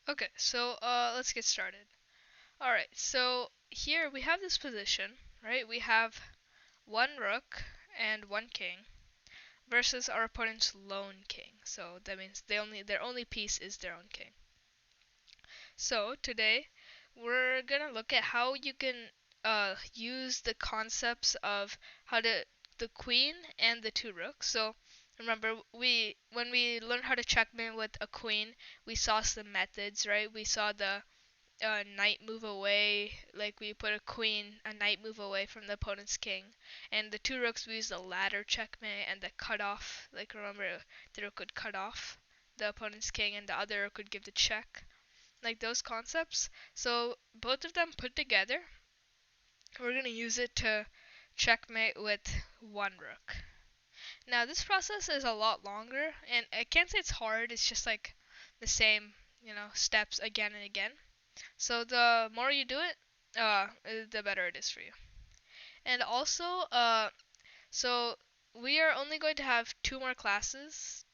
Okay, so let's get started. Alright, so here we have this position, right? We have one rook and one king versus our opponent's lone king. So that means their only piece is their own king. So today we're gonna look at how you can use the concepts of the queen and the two rooks. So remember, when we learned how to checkmate with a queen, we saw some methods, right? We saw the knight move away, like we put a knight move away from the opponent's king, and the two rooks we used the ladder checkmate and the cutoff. Like remember, the rook could cut off the opponent's king, and the other rook could give the check, like those concepts. So both of them put together, we're gonna use it to checkmate with one rook. Now this process is a lot longer, and I can't say it's hard. It's just like the same, steps again and again. So the more you do it, the better it is for you. And also, so we are only going to have two more classes,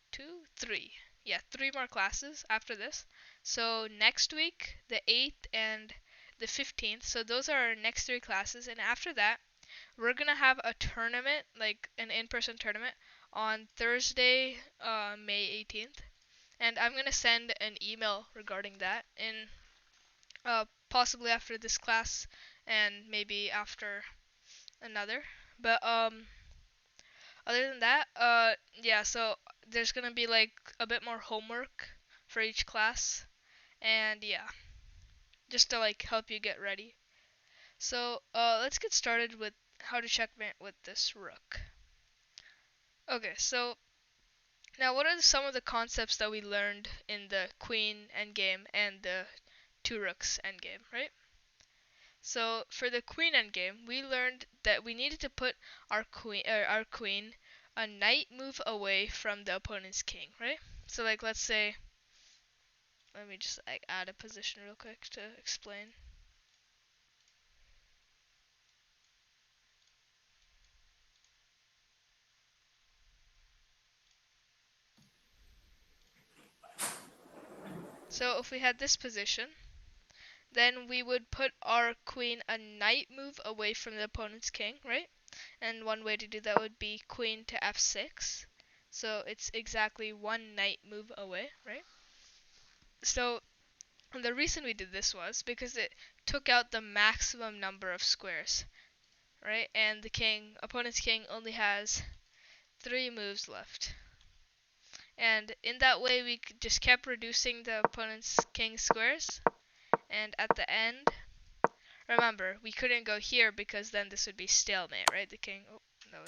three. Yeah, three more classes after this. So next week, the 8th and the 15th. So those are our next three classes. And after that, we're going to have a tournament, like an in-person tournament, on Thursday, May 18th. And I'm going to send an email regarding that in possibly after this class and maybe after another. But other than that, yeah, so there's gonna be like a bit more homework for each class, and yeah, just to like help you get ready. So let's get started with how to checkmate with this rook. Okay, so now what are some of the concepts that we learned in the queen endgame and the two rooks endgame, right? So for the queen endgame, we learned that we needed to put our queen a knight move away from the opponent's king, right? So like let's say, let me just like add a position real quick to explain. So if we had this position, then we would put our queen a knight move away from the opponent's king, right? And one way to do that would be queen to f6. So it's exactly one knight move away, right? So and the reason we did this was because it took out the maximum number of squares, right? And the opponent's king only has 3 moves left. And in that way, we just kept reducing the opponent's king squares. And at the end, remember, we couldn't go here because then this would be stalemate, right? The king, oh, no,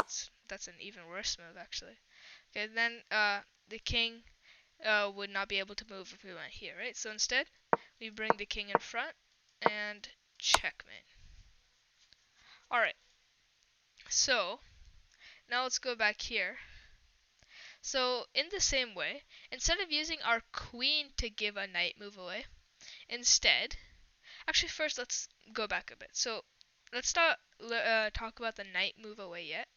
that's an even worse move, actually. Okay, then the king would not be able to move if we went here, right? So instead, we bring the king in front and checkmate. Alright, so now let's go back here. So in the same way, instead of using our queen to give a knight move away, instead, actually first let's go back a bit. So let's not talk about the knight move away yet.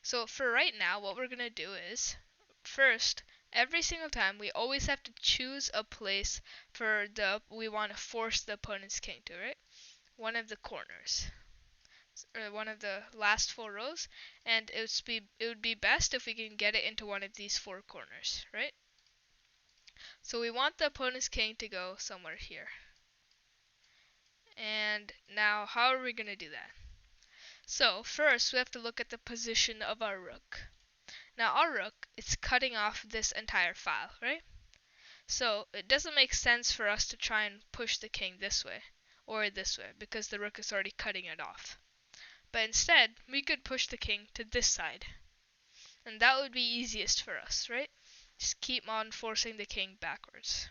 So for right now, what we're going to do is, first, every single time we always have to choose a place we want to force the opponent's king to, right? One of the corners. Or one of the last 4 rows, and it would be best if we can get it into one of these 4 corners, right? So we want the opponent's king to go somewhere here. And now how are we going to do that? So first we have to look at the position of our rook. Now our rook is cutting off this entire file, right? So it doesn't make sense for us to try and push the king this way or this way because the rook is already cutting it off. But instead, we could push the king to this side. And that would be easiest for us, right? Just keep on forcing the king backwards.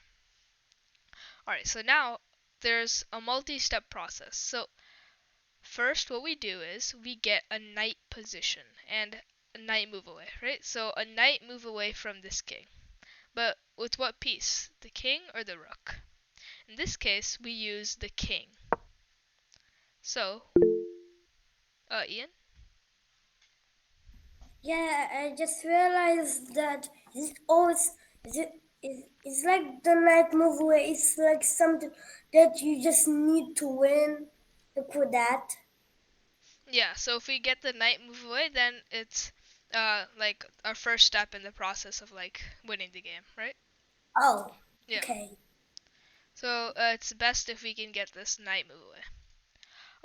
Alright, so now there's a multi-step process. So first what we do is we get a knight position and a knight move away, right? So a knight move away from this king. But with what piece? The king or the rook? In this case, we use the king. So, Ian? Yeah, I just realized that this always It's like the knight move where it's like something that you just need to win. Look for that. Yeah, so if we get the knight move away, then it's like our first step in the process of like winning the game, right? Oh, Yeah. okay. So it's best if we can get this knight move away.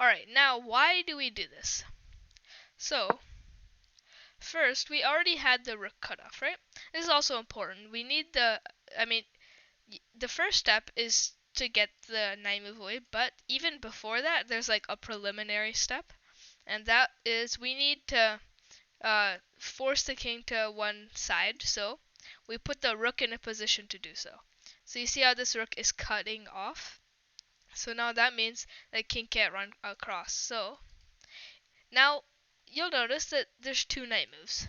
Alright, now why do we do this? So, first, we already had the rook cutoff, right? This is also important. We need I mean, the first step is to get the knight move away, but even before that, there's like a preliminary step, and that is we need to force the king to one side, so we put the rook in a position to do so. So you see how this rook is cutting off? So now that means the king can't run across. So now you'll notice that there's two knight moves,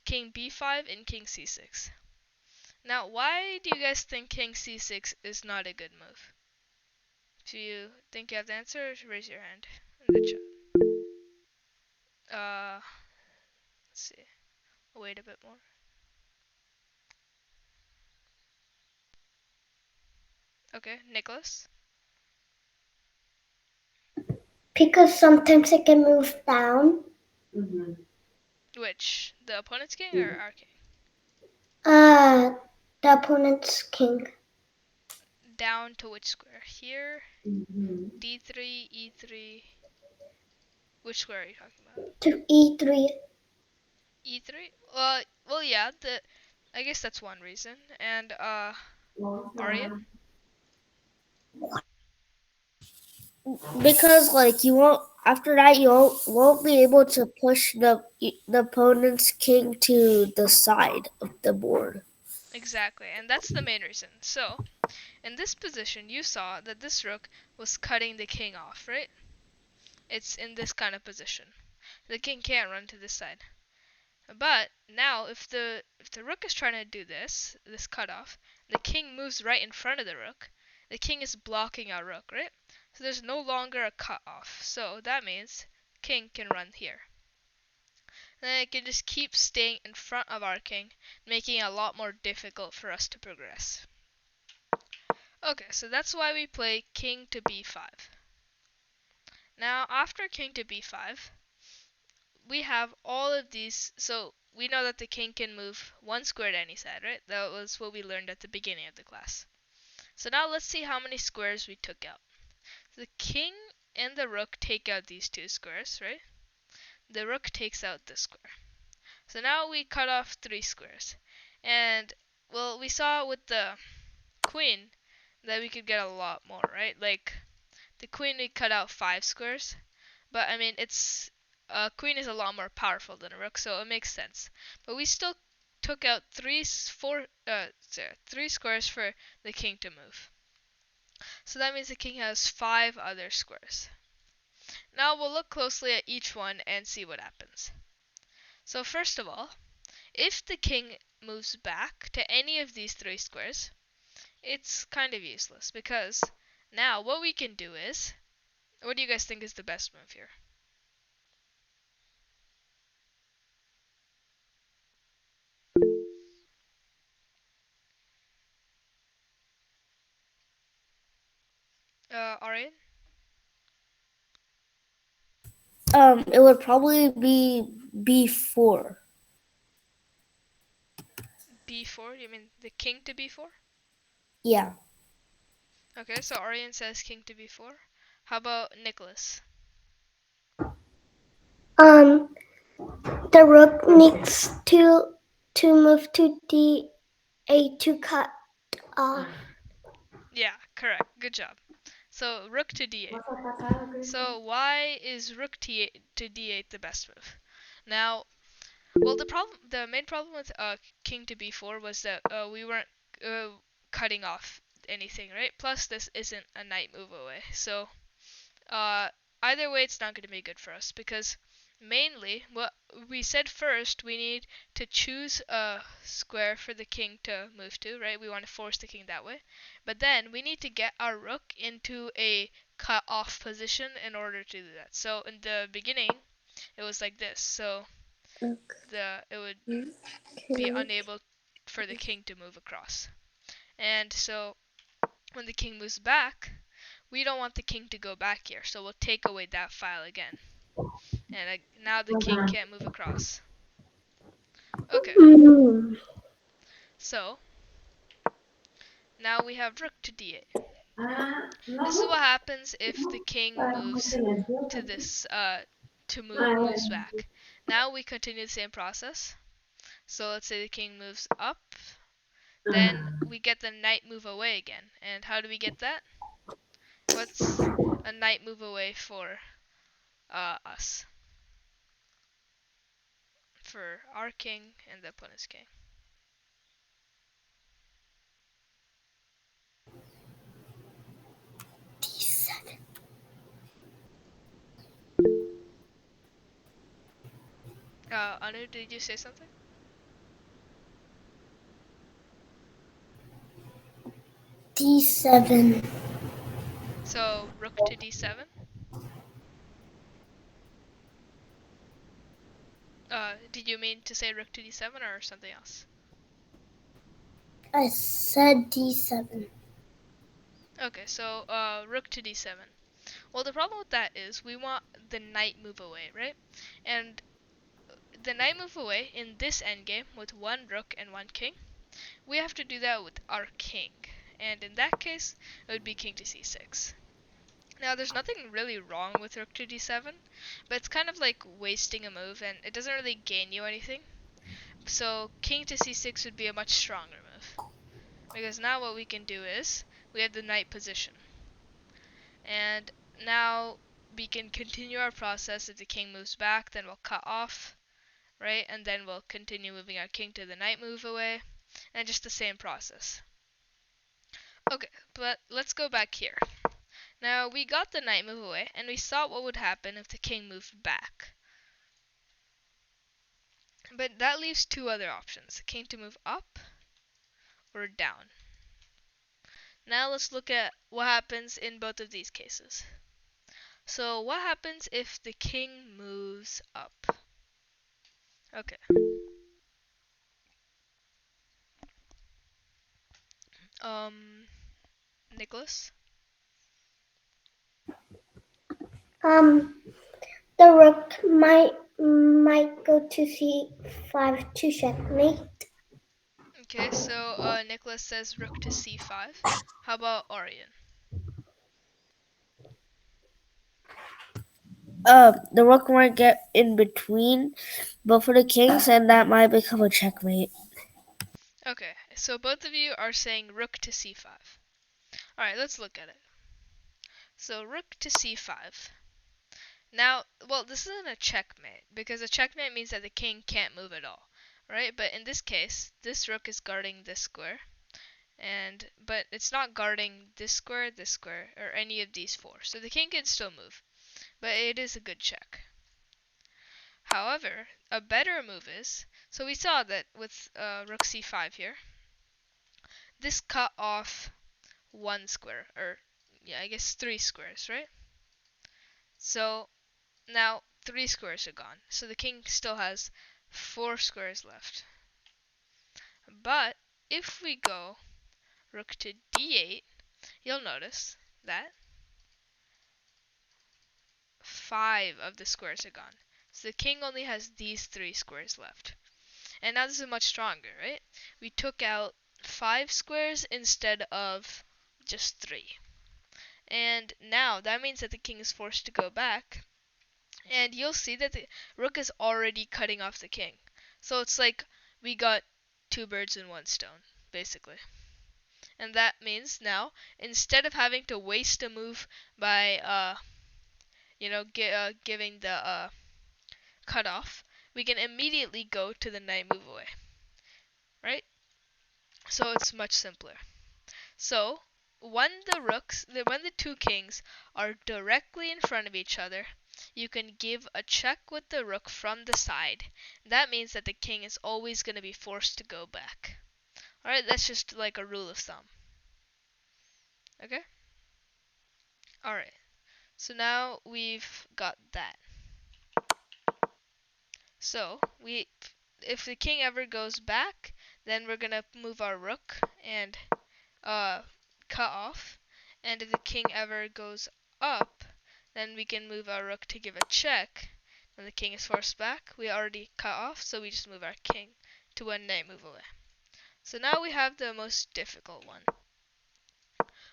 king b5 and king c6. Now why do you guys think king c6 is not a good move? If you think you have the answer, raise your hand in the chat. Let's see. I'll wait a bit more. Okay, Nicholas. Because sometimes it can move down. Which? The opponent's king or our king? Uh, the opponent's king. Down to which square? Here, d3, e3. Which square are you talking about? To e3. E3? Well, yeah. I guess that's one reason. And Aryan? Because like you won't after that you won't be able to push the opponent's king to the side of the board. Exactly, and that's the main reason. So, in this position, you saw that this rook was cutting the king off, right? It's in this kind of position. The king can't run to this side. But now, if the rook is trying to do this cutoff, the king moves right in front of the rook. The king is blocking our rook, right? So there's no longer a cutoff. So that means king can run here. Then it can just keep staying in front of our king, making it a lot more difficult for us to progress. Okay, so that's why we play king to b5. Now, after king to b5, we have all of these. So we know that the king can move one square to any side, right? That was what we learned at the beginning of the class. So now let's see how many squares we took out. The king and the rook take out these two squares, right? The rook takes out this square. So now we cut off 3 squares. And, well, we saw with the queen that we could get a lot more, right? Like, the queen we cut out 5 squares. But, I mean, a queen is a lot more powerful than a rook, so it makes sense. But we still took out 3 squares for the king to move. So that means the king has 5 other squares. Now we'll look closely at each one and see what happens. So first of all, if the king moves back to any of these 3 squares, it's kind of useless because now what we can do is, what do you guys think is the best move here? Arian? It would probably be b4. B4? You mean the king to b4? Yeah. Okay, so Arian says king to b4. How about Nicholas? Um, the rook needs to move to d8 to cut off. Yeah, correct. Good job. So rook to d8. So why is rook to d8 the best move? Now, well, the main problem with king to b4 was that we weren't uh, cutting off anything, right? Plus, this isn't a knight move away, so uh, either way, it's not going to be good for us because mainly what we said first, we need to choose a square for the king to move to, right? We want to force the king that way. But then we need to get our rook into a cut off position in order to do that. So in the beginning, it was like this. So it would be unable for the king to move across. And so when the king moves back, we don't want the king to go back here, so we'll take away that file again. And now the king can't move across. Okay, so now we have rook to d8. This is what happens if the king moves to this moves back. Now we continue the same process. So let's say the king moves up, then we get the knight move away again. And how do we get that? What's a knight move away for us? For our king and the opponent's king. D7. Anu, did you say something? D7. So rook to d7. Did you mean to say rook to d7 or something else? I said D7. Okay, so rook to d7. Well, the problem with that is we want the knight move away, right? And the knight move away in this endgame with one rook and one king, we have to do that with our king. And in that case, it would be king to c6. Now, there's nothing really wrong with rook to d7, but it's kind of like wasting a move, and it doesn't really gain you anything. So king to c6 would be a much stronger move. Because now what we can do is, we have the knight position. And now we can continue our process. If the king moves back, then we'll cut off, right? And then we'll continue moving our king to the knight move away, and just the same process. Okay, but let's go back here. Now, we got the knight move away, and we saw what would happen if the king moved back. But that leaves two other options, the king to move up or down. Now let's look at what happens in both of these cases. So what happens if the king moves up? Okay. Nicholas? The rook might go to C5 to checkmate. Okay, so Nicholas says rook to c5. How about Orion? The rook might get in between both of the kings, and that might become a checkmate. Okay, so both of you are saying rook to c5. Alright, let's look at it. So rook to c5. Now, well, this isn't a checkmate, because a checkmate means that the king can't move at all, right? But in this case, this rook is guarding this square, but it's not guarding this square, or any of these four. So the king can still move, but it is a good check. However, a better move is, so we saw that with rook c5 here, this cut off one square, or yeah, I guess 3 squares, right? So now 3 squares are gone, so the king still has 4 squares left. But if we go rook to d8, you'll notice that 5 of the squares are gone. So the king only has these 3 squares left. And now this is much stronger, right? We took out 5 squares instead of just 3. And now that means that the king is forced to go back. And you'll see that the rook is already cutting off the king. So it's like we got 2 birds in 1 stone, basically. And that means now, instead of having to waste a move by, giving the cutoff, we can immediately go to the knight move away, right? So it's much simpler. So when the two kings are directly in front of each other, you can give a check with the rook from the side. That means that the king is always going to be forced to go back. Alright, that's just like a rule of thumb. Okay? Alright, so now we've got that. So, if the king ever goes back, then we're going to move our rook, and uh, cut off, and if the king ever goes up, then we can move our rook to give a check. When the king is forced back, we already cut off, so we just move our king to one knight move away. So now we have the most difficult one.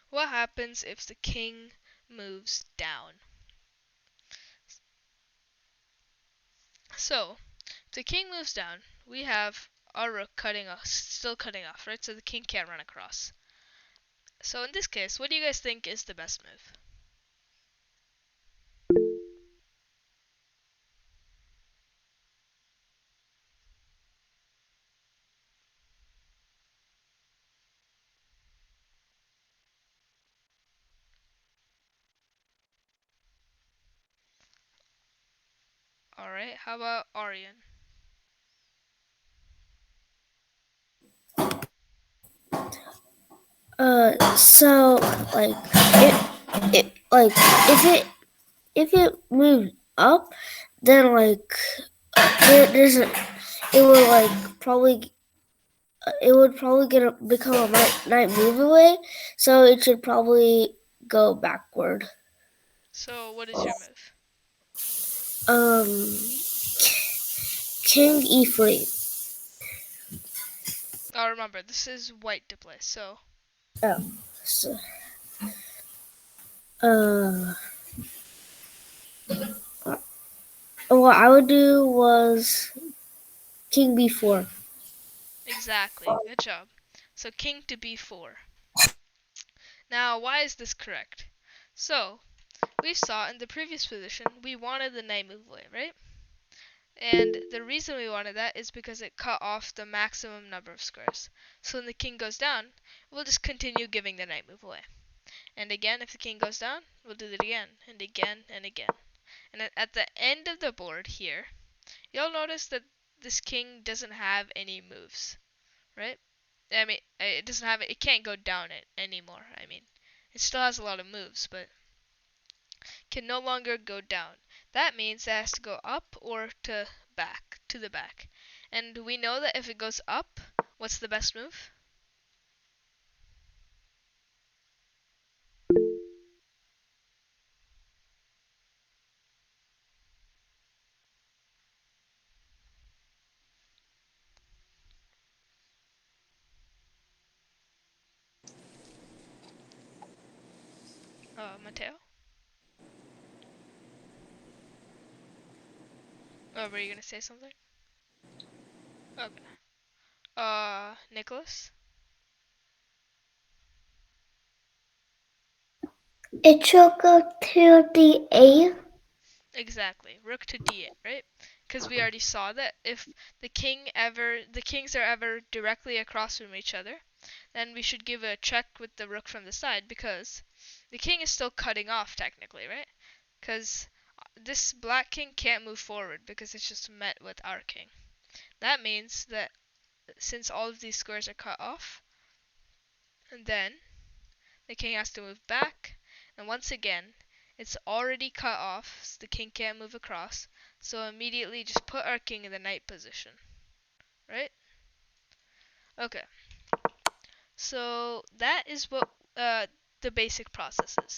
What happens if the king moves down? So, if the king moves down, we have our rook still cutting off, right? So the king can't run across. So in this case, what do you guys think is the best move? Alright, how about Aryan? So like it like if it moves up, then like it doesn't. It would like probably it would probably become a night move away. So it should probably go backward. So what is your move? Um, King E3. Oh, remember, this is white to play, so Oh, so, uh, what I would do was King B4. exactly, good job. So king to b4. Now, why is this correct? So, we saw in the previous position, we wanted the knight move away, right? And the reason we wanted that is because it cut off the maximum number of squares. So when the king goes down, we'll just continue giving the knight move away. And again, if the king goes down, we'll do it again, and again, and again. And at the end of the board here, you'll notice that this king doesn't have any moves, right? I mean, it can't go down it anymore. I mean, it still has a lot of moves, but can no longer go down. That means it has to go up or to the back. And we know that if it goes up, what's the best move? Mateo? Oh, were you gonna say something? Okay. Nicholas? It should go to the A. Exactly. Rook to d8, right? Because we already saw that if the kings are ever directly across from each other, then we should give a check with the rook from the side because the king is still cutting off technically, right? Because this black king can't move forward because it's just met with our king. That means that since all of these squares are cut off, then the king has to move back, and once again, it's already cut off, so the king can't move across, so immediately just put our king in the knight position, right? Okay, so that is what the basic process is.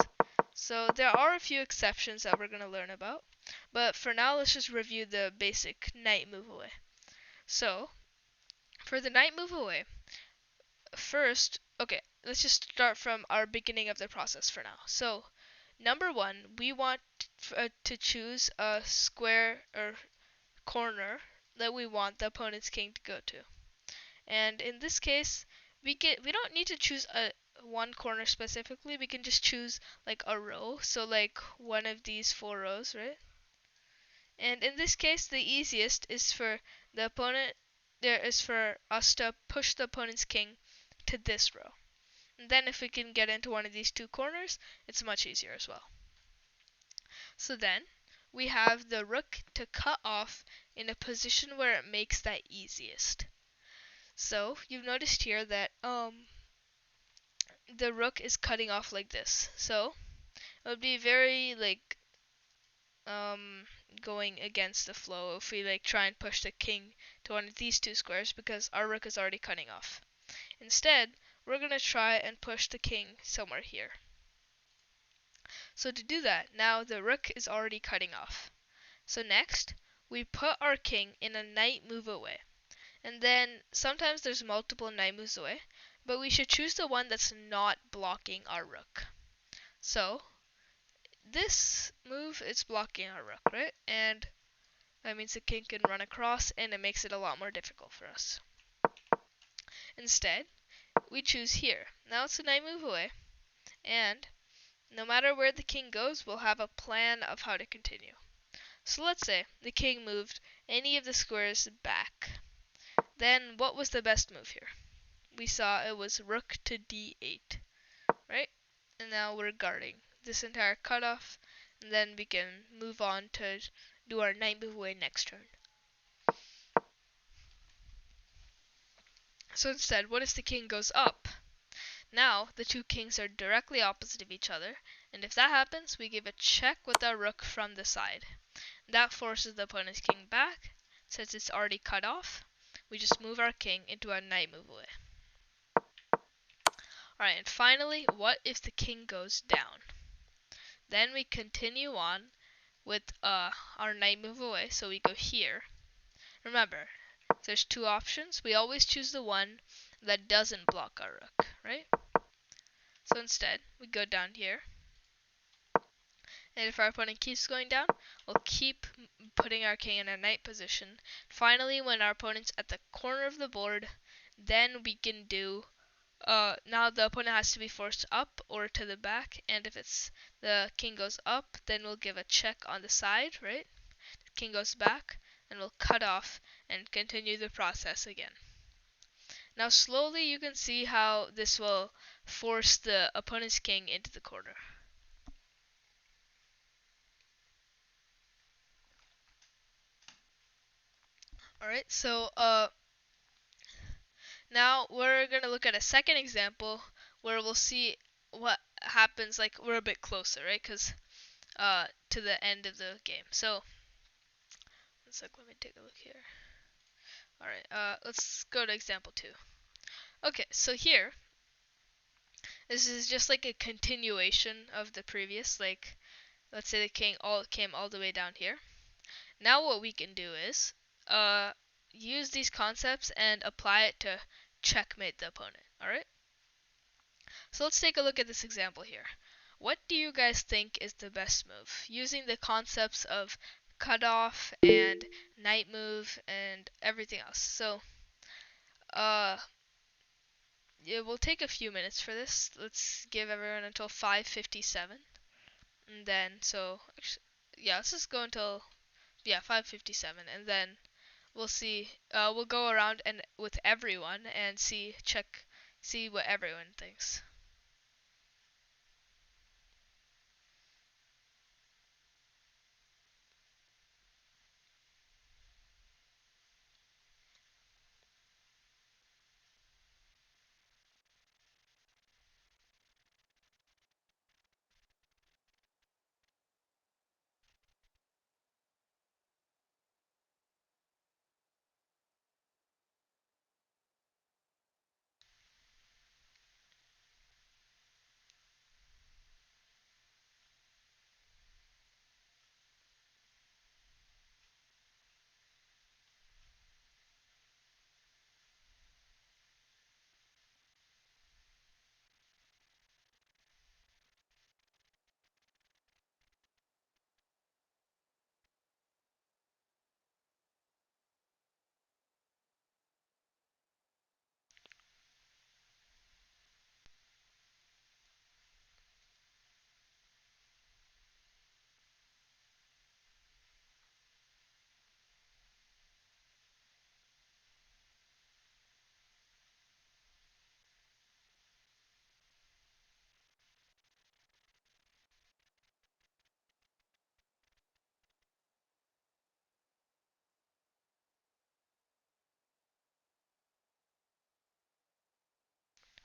So there are a few exceptions that we're going to learn about, but for now, let's just review the basic knight move away. So, for the knight move away, first, okay, let's just start from our beginning of the process for now. So, number one, we want to choose a square or corner that we want the opponent's king to go to. And in this case, we don't need to choose a one corner specifically. We can just choose like a row. So like one of these four rows, right? And in this case, the easiest is for the opponent there is for us to push the opponent's king to this row. And then if we can get into one of these two corners, it's much easier as well. So then we have the rook to cut off in a position where it makes that easiest. So you've noticed here that the rook is cutting off like this. So it would be very like um going against the flow if we like try and push the king to one of these two squares because our rook is already cutting off. Instead, we're going to try and push the king somewhere here. So to do that, now the rook is already cutting off. So next, we put our king in a knight move away. And then sometimes there's multiple knight moves away, but we should choose the one that's not blocking our rook. So this move is blocking our rook, right? And that means the king can run across, and it makes it a lot more difficult for us. Instead, we choose here. Now it's a knight move away, and no matter where the king goes, we'll have a plan of how to continue. So let's say the king moved any of the squares back. Then what was the best move here? We saw it was rook to d8, right? And now we're guarding this entire cutoff, and then we can move on to do our knight move away next turn. So instead, what if the king goes up? Now the two kings are directly opposite of each other, and if that happens, we give a check with our rook from the side. That forces the opponent's king back. Since it's already cut off, we just move our king into a knight move away. Alright, and finally, what if the king goes down? Then we continue on with our knight move away, so we go here. Remember, there's two options. We always choose the one that doesn't block our rook, right? So instead, we go down here. And if our opponent keeps going down, we'll keep putting our king in a knight position. Finally, when our opponent's at the corner of the board, then we can do, now the opponent has to be forced up or to the back, and if it's the king goes up, then we'll give a check on the side, right? The king goes back, and we'll cut off and continue the process again. Now slowly you can see how this will force the opponent's king into the corner. Alright, so now we're going to look at a second example where we'll see what happens, like we're a bit closer, right? Because to the end of the game. So, one sec, let me take a look here. Alright, let's go to example 2. Okay, so here, this is just like a continuation of the previous, like, let's say the king came all the way down here. Now what we can do is use these concepts and apply it to checkmate the opponent, alright? So let's take a look at this example here. What do you guys think is the best move? Using the concepts of cutoff and knight move and everything else. So, it will take a few minutes for this. Let's give everyone until 5:57. And then, so, actually, yeah, let's just go until, 5:57. And then we'll see, we'll go around and with everyone and see what everyone thinks.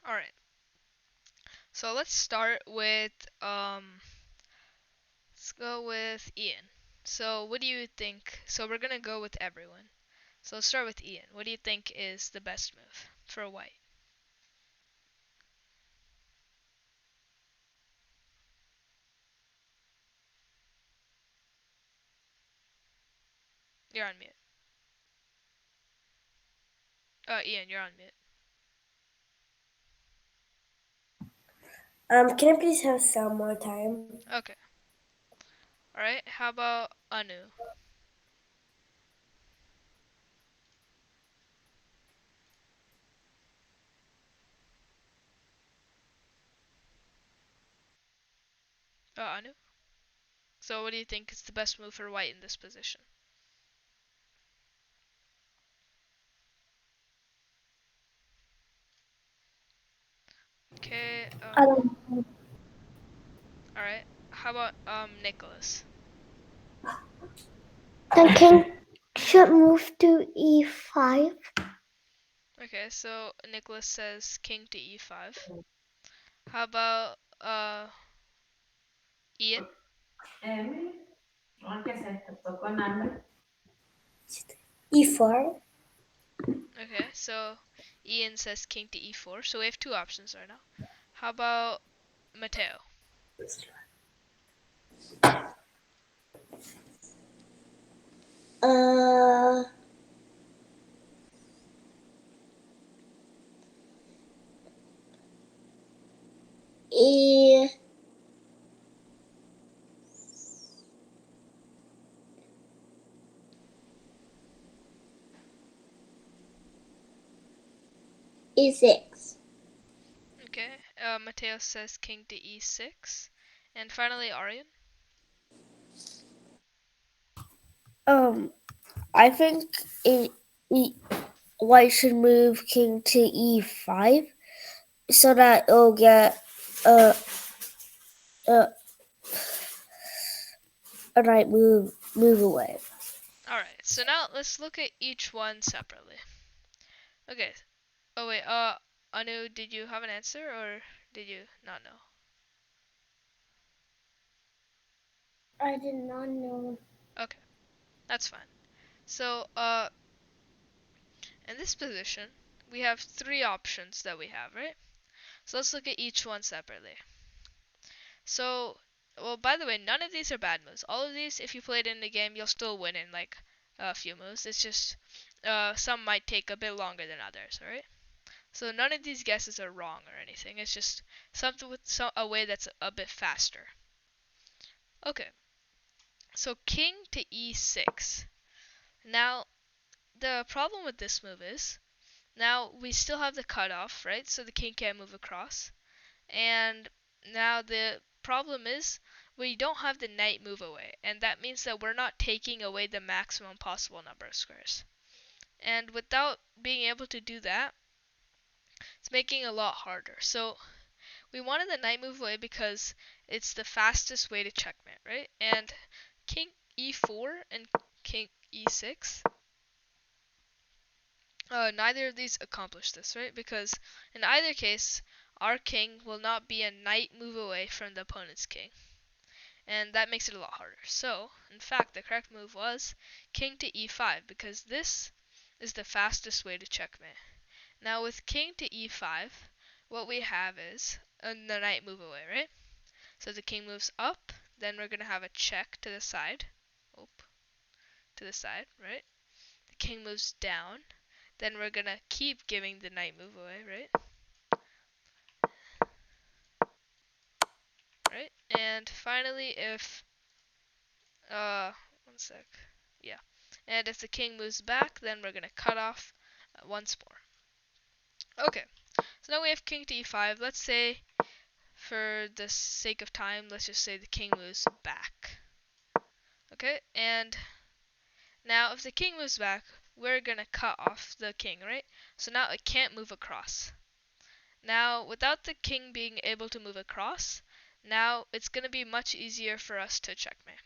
Alright, so let's start with, let's go with Ian. So what do you think? So we're gonna go with everyone. So let's start with Ian. What do you think is the best move for white? You're on mute. Ian, you're on mute. Can I please have some more time? Okay. Alright, how about Anu? Anu? So what do you think is the best move for white in this position? Okay, I don't know. alright. How about Nicholas? The king should move to e5. Okay, so Nicholas says king to e5. How about Ian? E4. Okay, so Ian says king to e4. So we have two options right now. How about Mateo? Uh, E E6. Okay, Mateo says king to e6. And finally, Aryan? I think e, white should move king to e5 so that it'll get uh, uh, a right move away. Alright, so now let's look at each one separately. Okay. Oh wait, Anu, did you have an answer or did you not know? I did not know. Okay, that's fine. So, in this position, we have three options that we have, right? So let's look at each one separately. So, well, by the way, none of these are bad moves. All of these, if you played in the game, you'll still win in like a few moves. It's just some might take a bit longer than others, alright? So none of these guesses are wrong or anything. It's just something with a way that's a bit faster. Okay, so king to e6. Now, the problem with this move is, now we still have the cutoff, right? So the king can't move across. And now the problem is we don't have the knight move away, and that means that we're not taking away the maximum possible number of squares. And without being able to do that, it's making it a lot harder. So we wanted the knight move away because it's the fastest way to checkmate, right? And king e4 and king e6, neither of these accomplish this, right? Because in either case, our king will not be a knight move away from the opponent's king. And that makes it a lot harder. So, in fact, the correct move was king to e5 because this is the fastest way to checkmate. Now with king to e5, what we have is the knight move away, right? So the king moves up, then we're going to have a check to the side. To the side, right? The king moves down, then we're going to keep giving the knight move away, right? Right? And finally, if one sec. Yeah. And if the king moves back, then we're going to cut off once more. Okay. So now we have king to e5. Let's say, for the sake of time, let's just say the king moves back. Okay? And now if the king moves back, we're going to cut off the king, right? So now it can't move across. Now, without the king being able to move across, now it's going to be much easier for us to checkmate.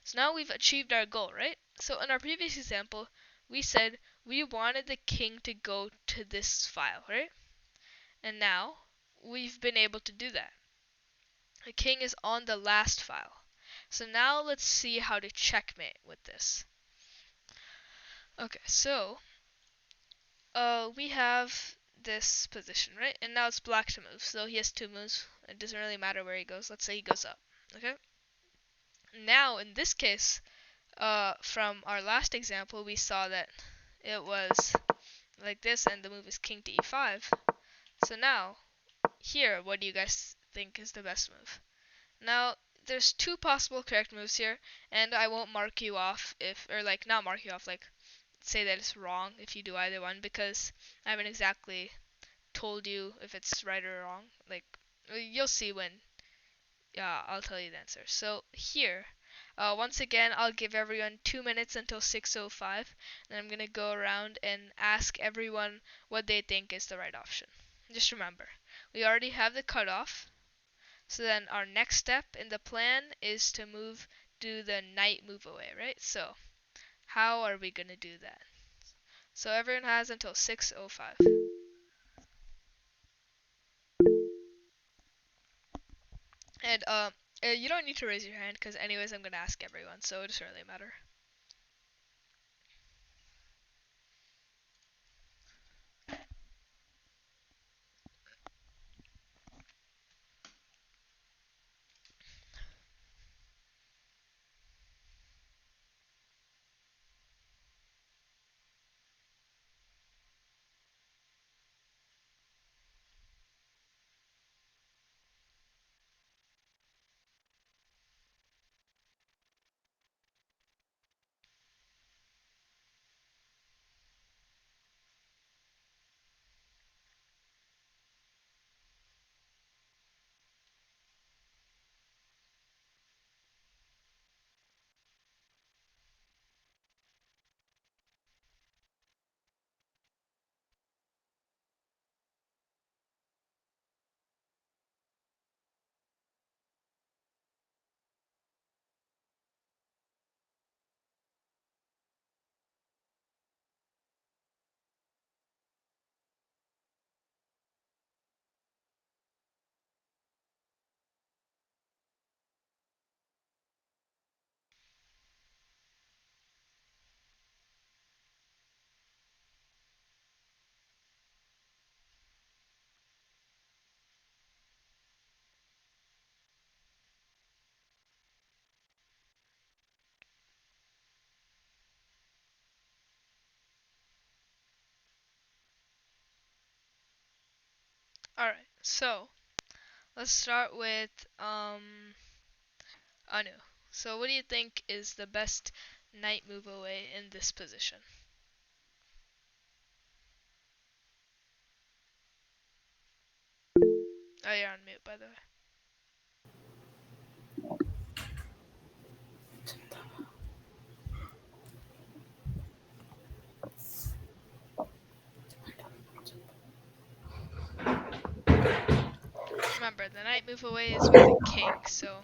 So now we've achieved our goal, right? So in our previous example, we said we wanted the king to go to this file, right? And now we've been able to do that. The king is on the last file. So now let's see how to checkmate with this. Okay, so we have this position, right? And now it's black to move. So he has two moves. It doesn't really matter where he goes. Let's say he goes up. Okay? Now, in this case, from our last example, we saw that it was like this, and the move is king to e5. So now, here, what do you guys think is the best move? Now, there's two possible correct moves here, and I won't mark you off if, or like, not mark you off, like, say that it's wrong if you do either one, because I haven't exactly told you if it's right or wrong. Like, you'll see when I'll tell you the answer. So here, once again, I'll give everyone 2 minutes until 6:05. Then I'm gonna go around and ask everyone what they think is the right option. Just remember, we already have the cutoff. So then our next step in the plan is to do the knight move away, right? So how are we gonna do that? So everyone has until 6:05. And you don't need to raise your hand because anyways I'm gonna ask everyone, so it doesn't really matter. Alright, so let's start with Anu. So what do you think is the best knight move away in this position? Oh, you're on mute, by the way. Remember, the knight move away is with the king, so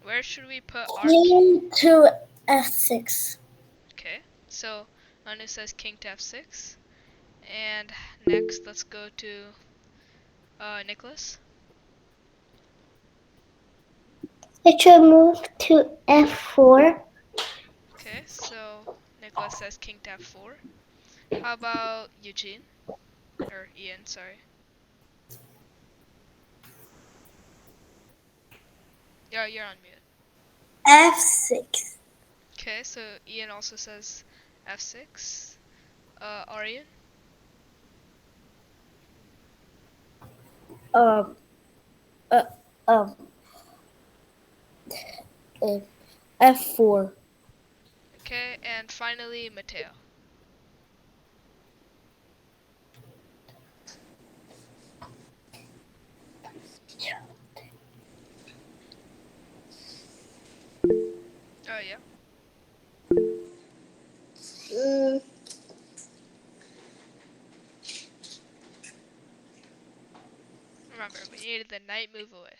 where should we put our king? King to f6. Okay, so Anu says king to f6. And next, let's go to Nicholas. It should move to f4. Okay, so Nicholas says king to f4. How about Eugene? Or Ian, sorry. Yeah, you're on mute. f6. Okay, so Ian also says f6. Aryan? Um, uh, um, f4. Okay, and finally Mateo. Oh yeah. Remember, we needed the knight move away.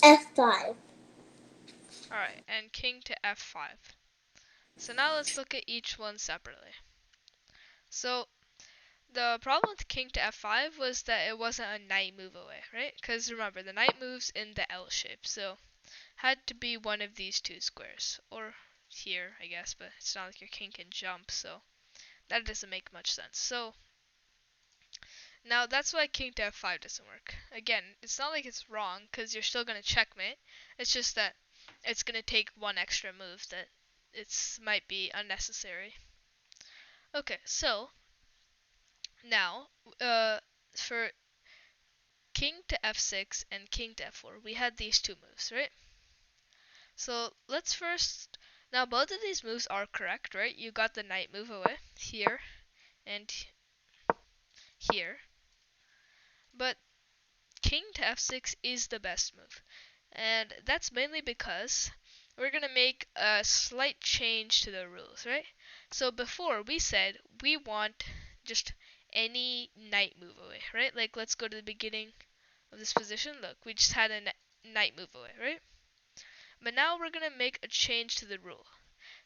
f5. Alright, and king to f5. So now let's look at each one separately. So the problem with king to f5 was that it wasn't a knight move away, right? Because remember, the knight moves in the L shape, so had to be one of these two squares. Or here, I guess, but it's not like your king can jump, so that doesn't make much sense. So Now that's why king to f5 doesn't work. Again, it's not like it's wrong because you're still going to checkmate. It's just that it's going to take one extra move that might be unnecessary. Okay, so now for king to f6 and king to f4, we had these two moves, right? So let's first, now both of these moves are correct, right? You got the knight move away here and here, but king to f6 is the best move. And that's mainly because we're going to make a slight change to the rules, right? So before we said we want just any knight move away, right? Like let's go to the beginning of this position. Look, we just had a knight move away, right? But now we're going to make a change to the rule.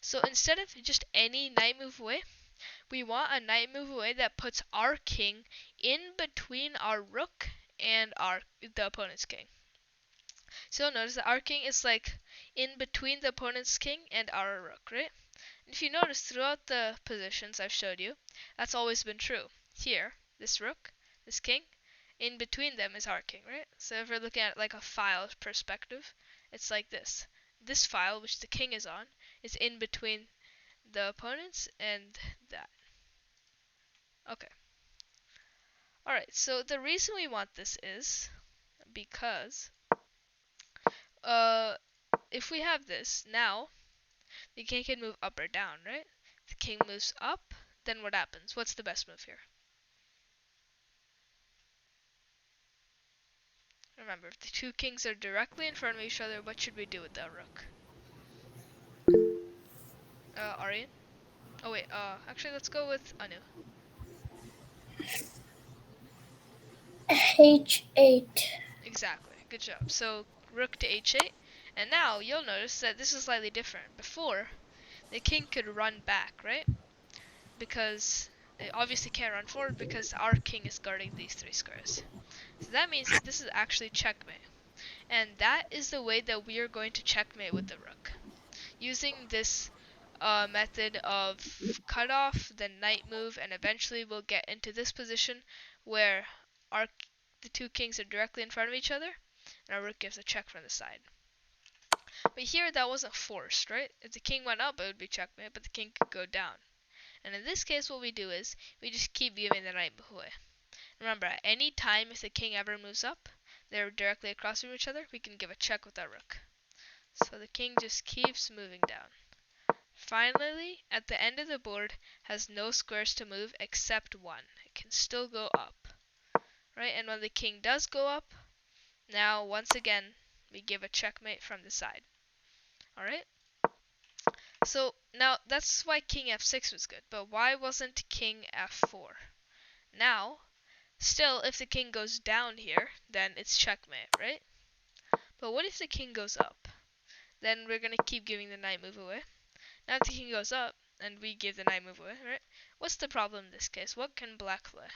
So instead of just any knight move away, we want a knight move away that puts our king in between our rook and the opponent's king. So you'll notice that our king is like in between the opponent's king and our rook, right? And if you notice throughout the positions I've showed you, that's always been true. Here, this rook, this king, in between them is our king, right? So if we're looking at like a file perspective, it's like this. This file, which the king is on, is in between the opponents and that. Okay. Alright, so the reason we want this is because if we have this, now the king can move up or down, right? If the king moves up, then what happens? What's the best move here? Remember, if the two kings are directly in front of each other, what should we do with the rook? Aryan? Oh wait, actually let's go with Anu. H8. Exactly, good job. So, rook to h8, and now you'll notice that this is slightly different. Before, the king could run back, right? Because it obviously can't run forward because our king is guarding these three squares. So that means that this is actually checkmate. And that is the way that we are going to checkmate with the rook. Using this method of cutoff, then knight move, and eventually we'll get into this position where the two kings are directly in front of each other, and our rook gives a check from the side. But here that wasn't forced, right? If the king went up, it would be checkmate, but the king could go down. And in this case, what we do is we just keep giving the knight move away. Remember, at any time if the king ever moves up, they're directly across from each other, we can give a check with our rook. So the king just keeps moving down. Finally, at the end of the board, has no squares to move except one. It can still go up, right? And when the king does go up, now once again, we give a checkmate from the side. Alright? So now that's why king f6 was good, but why wasn't king f4? Now, still, if the king goes down here, then it's checkmate, right? But what if the king goes up? Then we're going to keep giving the knight move away. Now if the king goes up, and we give the knight move away, right? What's the problem in this case? What can black play?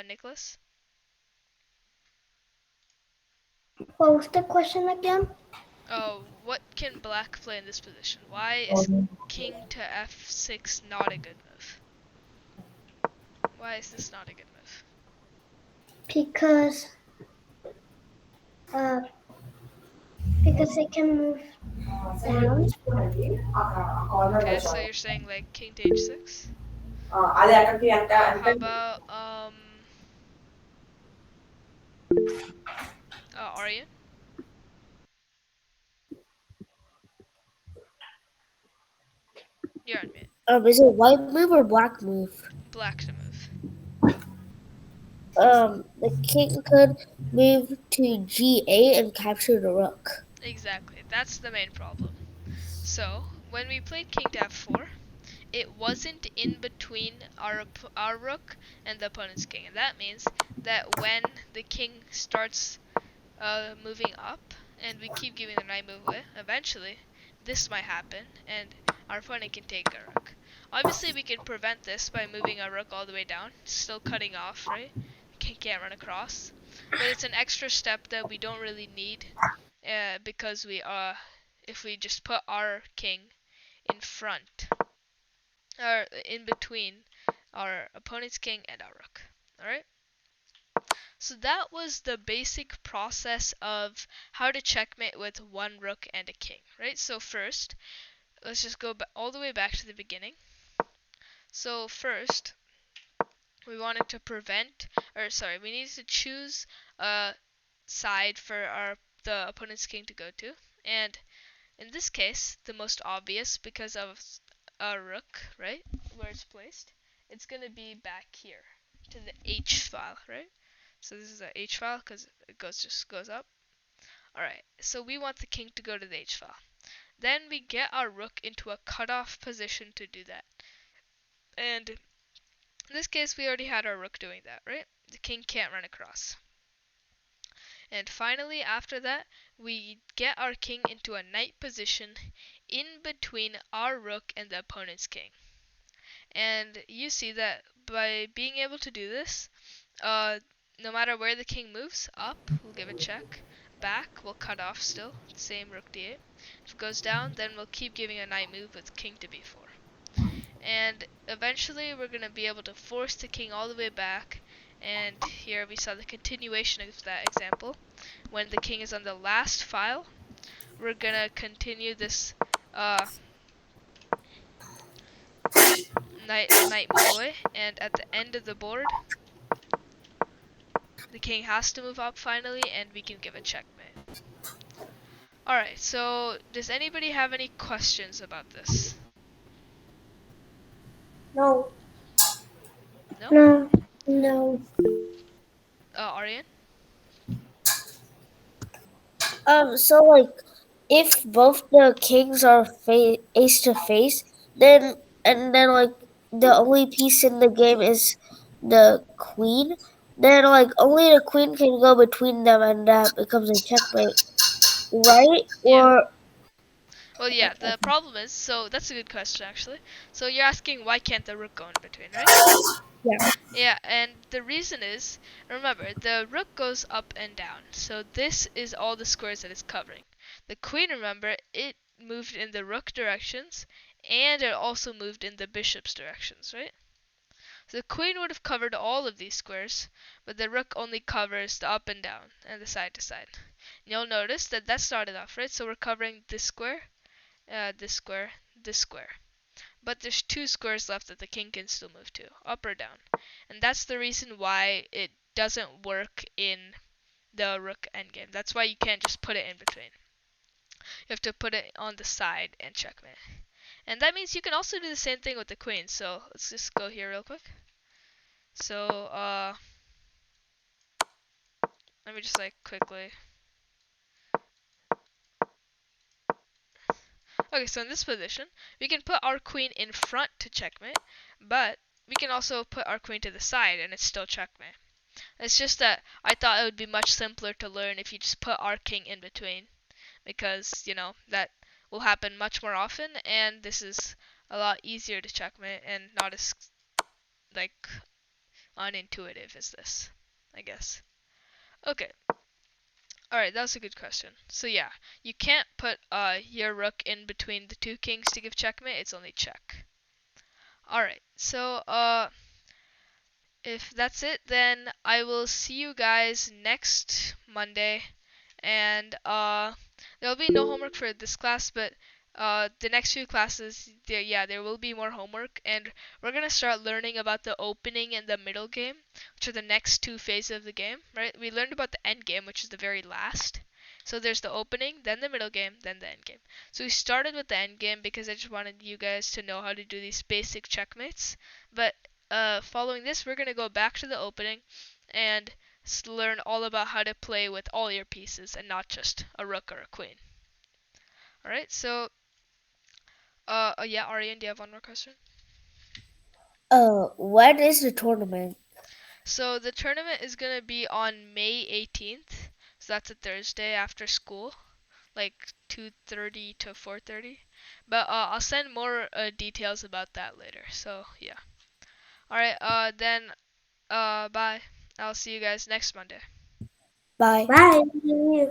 Nicholas? What was the question again? What can black play in this position? Why is king to f6 not a good move? Why is this not a good move? Because uh, because they can move down. Okay, so you're saying like king to h6? How about Aryan? You're on mute. Is it white move or black move? Black to move. The king could move to G8 and capture the rook. Exactly. That's the main problem. So, when we played king to f4, it wasn't in between our rook and the opponent's king. And that means that when the king starts moving up and we keep giving the knight move away, eventually this might happen and our opponent can take our rook. Obviously, we can prevent this by moving our rook all the way down, still cutting off, right? Can't run across. But it's an extra step that we don't really need because if we just put our king in front or in between our opponent's king, and our rook. Alright? So that was the basic process of how to checkmate with one rook and a king, right? So first, let's just go all the way back to the beginning. So first, we wanted to we needed to choose a side for the opponent's king to go to, and in this case, the most obvious because of our rook, right, where it's placed, it's gonna be back here to the H file, right? So this is the H file because it just goes up. All right, so we want the king to go to the H file. Then we get our rook into a cutoff position to do that, and in this case, we already had our rook doing that, right? The king can't run across. And finally, after that, we get our king into a knight position in between our rook and the opponent's king. And you see that by being able to do this, no matter where the king moves, up, we'll give a check. Back, we'll cut off still, same rook d8. If it goes down, then we'll keep giving a knight move with king to b4. And eventually we're going to be able to force the king all the way back, and here we saw the continuation of that example. When the king is on the last file, we're going to continue this knight move away, and at the end of the board, the king has to move up finally, and we can give a checkmate. Alright, so does anybody have any questions about this? No. No? No. No. Aryan? So like, if both the kings are face to face, then and then like the only piece in the game is the queen, then like only the queen can go between them, and that becomes a checkmate, right? Yeah. Or Well, yeah, the problem is, so that's a good question actually. So you're asking why can't the rook go in between, right? yeah, Yeah, and the reason is, remember, the rook goes up and down, so this is all the squares that it's covering. The queen, remember, it moved in the rook directions, and it also moved in the bishop's directions, right? So the queen would have covered all of these squares, but the rook only covers the up and down and the side to side. And you'll notice that that started off, right? So we're covering this square, this square, this square. But there's two squares left that the king can still move to, up or down. And that's the reason why it doesn't work in the rook endgame. That's why you can't just put it in between. You have to put it on the side and checkmate. And that means you can also do the same thing with the queen. So let's just go here real quick. So let me just like quickly. Okay, so in this position, we can put our queen in front to checkmate, but we can also put our queen to the side and it's still checkmate. It's just that I thought it would be much simpler to learn if you just put our king in between, because, that will happen much more often, and this is a lot easier to checkmate and not as, like, unintuitive as this, I guess. Okay. Alright, that was a good question. So yeah, you can't put your rook in between the two kings to give checkmate, it's only check. Alright, so if that's it, then I will see you guys next Monday. And there'll be no homework for this class, but the next few classes, there will be more homework, and we're gonna start learning about the opening and the middle game, which are the next two phases of the game, right? We learned about the end game, which is the very last. So there's the opening, then the middle game, then the end game. So we started with the end game because I just wanted you guys to know how to do these basic checkmates. But following this, we're gonna go back to the opening and learn all about how to play with all your pieces and not just a rook or a queen. Alright, so, yeah, Aryan, do you have one more question? when is the tournament? So the tournament is going to be on May 18th, so that's a Thursday after school, like 2:30 to 4:30. But I'll send more details about that later, so yeah. Alright, then, bye. I'll see you guys next Monday. Bye. Bye.